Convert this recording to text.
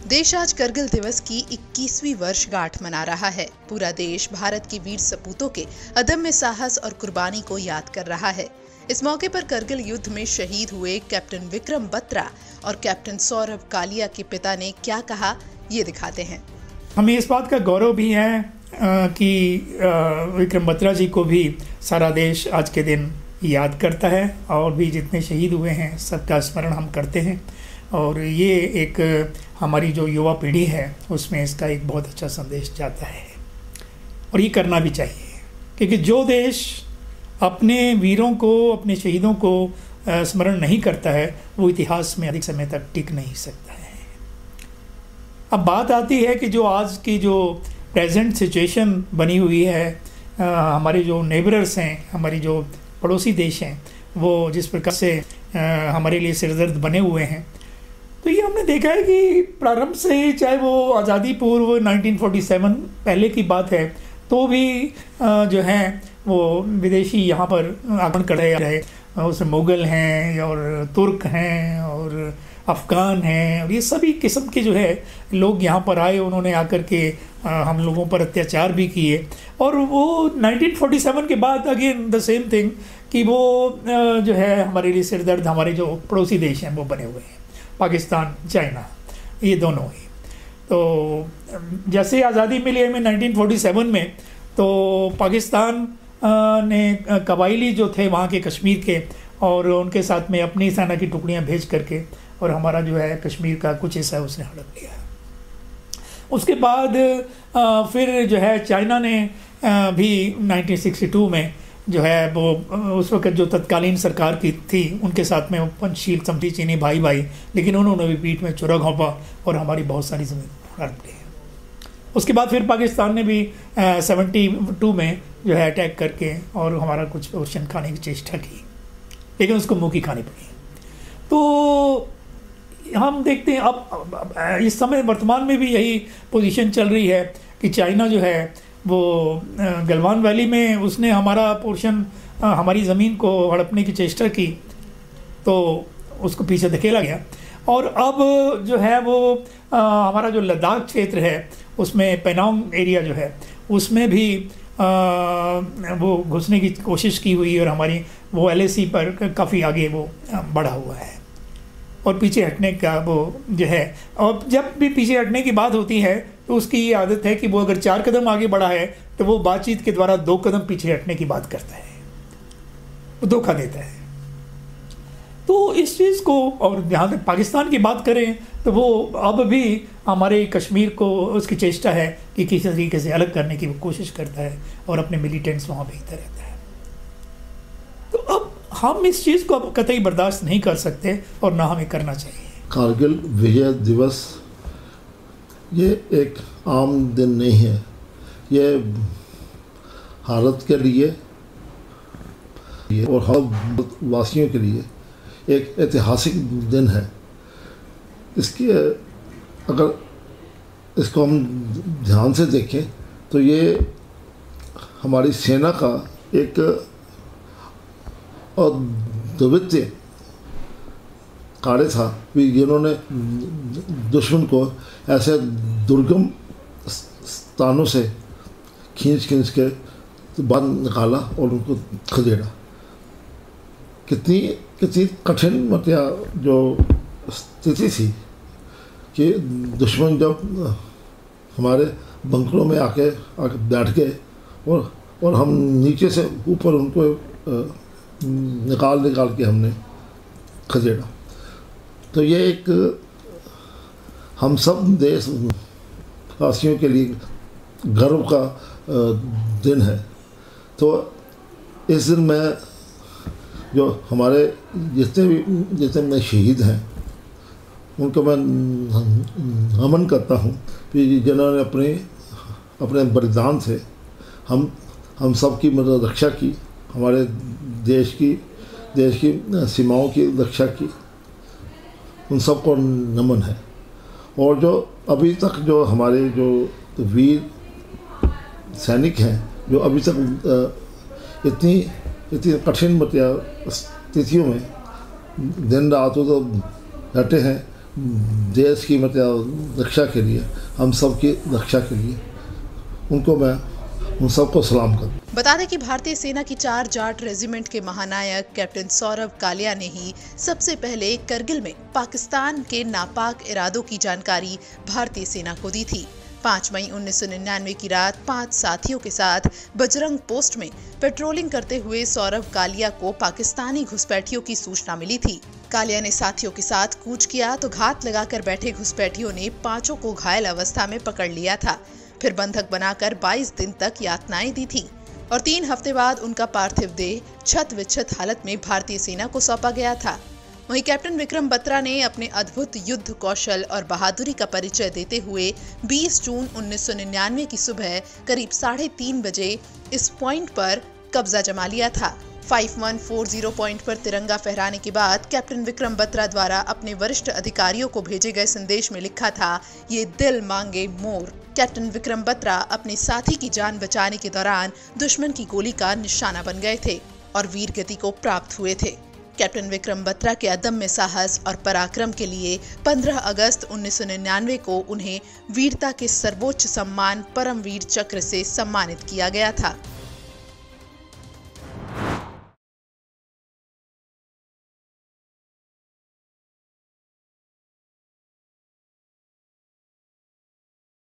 देश आज करगिल दिवस की 21वीं वर्षगांठ मना रहा है। पूरा देश भारत के वीर सपूतों के अदम्य साहस और कुर्बानी को याद कर रहा है। इस मौके पर करगिल युद्ध में शहीद हुए कैप्टन विक्रम बत्रा और कैप्टन सौरभ कालिया के पिता ने क्या कहा, ये दिखाते हैं। हमें इस बात का गौरव भी है कि विक्रम बत्रा जी को भी सारा देश आज के दिन याद करता है और भी जितने शहीद हुए हैं सबका स्मरण हम करते हैं। और ये एक हमारी जो युवा पीढ़ी है उसमें इसका एक बहुत अच्छा संदेश जाता है और ये करना भी चाहिए, क्योंकि जो देश अपने वीरों को, अपने शहीदों को स्मरण नहीं करता है वो इतिहास में अधिक समय तक टिक नहीं सकता है। अब बात आती है कि जो आज की जो प्रेजेंट सिचुएशन बनी हुई है, हमारे जो नेबरर्स हैं, हमारी जो पड़ोसी देश हैं, वो जिस प्रकार से हमारे लिए सिरदर्द बने हुए हैं, तो ये हमने देखा है कि प्रारंभ से ही, चाहे वो आज़ादी पूर्व 1947 पहले की बात है, तो भी जो है वो विदेशी यहाँ पर आक्रमण कर रहे, उसमें मुग़ल हैं और तुर्क हैं और अफ़गान हैं और ये सभी किस्म के जो है लोग यहाँ पर आए। उन्होंने आकर के हम लोगों पर अत्याचार भी किए और वो 1947 के बाद अगेन द सेम थिंग कि वो जो है हमारे लिए सिरदर्द, हमारे जो पड़ोसी देश हैं वो बने हुए हैं, पाकिस्तान, चाइना, ये दोनों ही। तो जैसे आज़ादी मिली हमें 1947 में, तो पाकिस्तान ने कबायली जो थे वहाँ के कश्मीर के और उनके साथ में अपनी सेना की टुकड़ियाँ भेज करके और हमारा जो है कश्मीर का कुछ हिस्सा उसने हड़प लिया। उसके बाद फिर जो है चाइना ने भी 1962 में जो है वो उस वक्त जो तत्कालीन सरकार की थी उनके साथ में पंचशील समझी चीनी भाई भाई, लेकिन उन्होंने भी पीठ में छुरा घोंपा और हमारी बहुत सारी ज़मीन हड़प ली। उसके बाद फिर पाकिस्तान ने भी 72 में जो है अटैक करके और हमारा कुछ पोर्शन खाने की चेष्टा की, लेकिन उसको मुँह की खानी पड़ी। तो हम देखते हैं अब इस समय वर्तमान में भी यही पोजीशन चल रही है कि चाइना जो है वो गलवान वैली में उसने हमारा पोर्शन, हमारी ज़मीन को हड़पने की चेष्टा की, तो उसको पीछे धकेला गया। और अब जो है वो हमारा जो लद्दाख क्षेत्र है उसमें पेनांग एरिया जो है उसमें भी वो घुसने की कोशिश की हुई और हमारी वो LAC पर काफ़ी आगे वो बढ़ा हुआ है और पीछे हटने का वो जो है। और जब भी पीछे हटने की बात होती है तो उसकी ये आदत है कि वो अगर 4 कदम आगे बढ़ा है तो वो बातचीत के द्वारा 2 कदम पीछे हटने की बात करता है, वो धोखा देता है। तो इस चीज़ को, और जहाँ तक पाकिस्तान की बात करें तो वो अब भी हमारे कश्मीर को उसकी चेष्टा है कि किसी तरीके से अलग करने की वो कोशिश करता है और अपने मिलिटेंट्स वहाँ भेजता रहता है। तो अब हम इस चीज़ को अब कतई बर्दाश्त नहीं कर सकते और ना हमें करना चाहिए। कारगिल विजय दिवस ये एक आम दिन नहीं है, ये भारत के लिए और हर वासियों के लिए एक ऐतिहासिक दिन है। इसके अगर इसको हम ध्यान से देखें तो ये हमारी सेना का एक अद्वितीय कार्य था कि जिन्होंने दुश्मन को ऐसे दुर्गम स्थानों से खींच के बाहर निकाला और उनको खदेड़ा। कितनी कठिन मतलब जो स्थिति थी कि दुश्मन जब हमारे बंकरों में आके बैठ गए और हम नीचे से ऊपर उनको निकाल के हमने खदेड़ा। तो ये एक हम सब देशवासियों के लिए गर्व का दिन है। तो इस दिन में जो हमारे जितने शहीद हैं उनको मैं नमन करता हूँ कि जिन्होंने अपने बलिदान से हम सब की मतलब रक्षा की, हमारे देश की सीमाओं की रक्षा की, उन सबको नमन है। और जो अभी तक जो हमारे जो वीर सैनिक हैं जो अभी तक इतनी कठिन मतलब स्थितियों में दिन रात तो डटे हैं देश की मतलब रक्षा के लिए, हम सब की रक्षा के लिए उनको मैं उन सबको सलाम करता। बता दें कि भारतीय सेना की 4 जाट रेजिमेंट के महानायक कैप्टन सौरभ कालिया ने ही सबसे पहले करगिल में पाकिस्तान के नापाक इरादों की जानकारी भारतीय सेना को दी थी। 5 मई 1999 की रात 5 साथियों के साथ बजरंग पोस्ट में पेट्रोलिंग करते हुए सौरभ कालिया को पाकिस्तानी घुसपैठियों की सूचना मिली थी। कालिया ने साथियों के साथ कूच किया तो घात लगाकर बैठे घुसपैठियों ने 5 को घायल अवस्था में पकड़ लिया था। फिर बंधक बनाकर 22 दिन तक यातनाएं दी थी और 3 हफ्ते बाद उनका पार्थिव देह छत विच्छत हालत में भारतीय सेना को सौंपा गया था। वहीं कैप्टन विक्रम बत्रा ने अपने अद्भुत युद्ध कौशल और बहादुरी का परिचय देते हुए 20 जून 1999 की सुबह करीब 3:30 बजे इस पॉइंट पर कब्जा जमा लिया था। 5140 पॉइंट पर तिरंगा फहराने के बाद कैप्टन विक्रम बत्रा द्वारा अपने वरिष्ठ अधिकारियों को भेजे गए संदेश में लिखा था, ये दिल मांगे मोर। कैप्टन विक्रम बत्रा अपने साथी की जान बचाने के दौरान दुश्मन की गोली का निशाना बन गए थे और वीर गति को प्राप्त हुए थे। कैप्टन विक्रम बत्रा के अदम्य साहस और पराक्रम के लिए 15 अगस्त 1999 को उन्हें वीरता के सर्वोच्च सम्मान परमवीर चक्र से सम्मानित किया गया था।